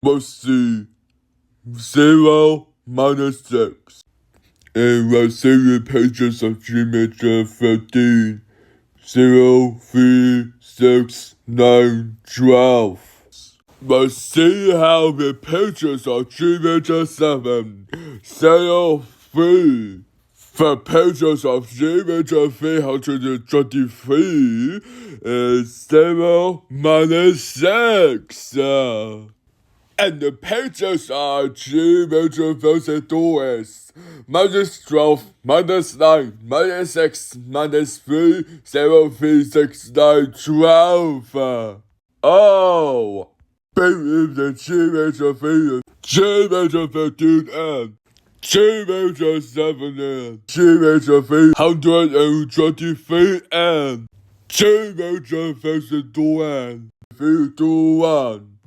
Let's see. 0 minus 6. And let's see the pages of geometry 13. 0, 3, 6, 9, 12. Let's see how the pages of geometry 7. 0, 3. The pages of geometry 323 is 0 minus 6. And the pages are geometry 32 is minus 12, minus 9, minus 6, minus 3, 0, 3, 6, 9, 12. Oh! Believe the geometry 3, geometry 13 and geometry 7 and geometry 323 and geometry 32 and 321.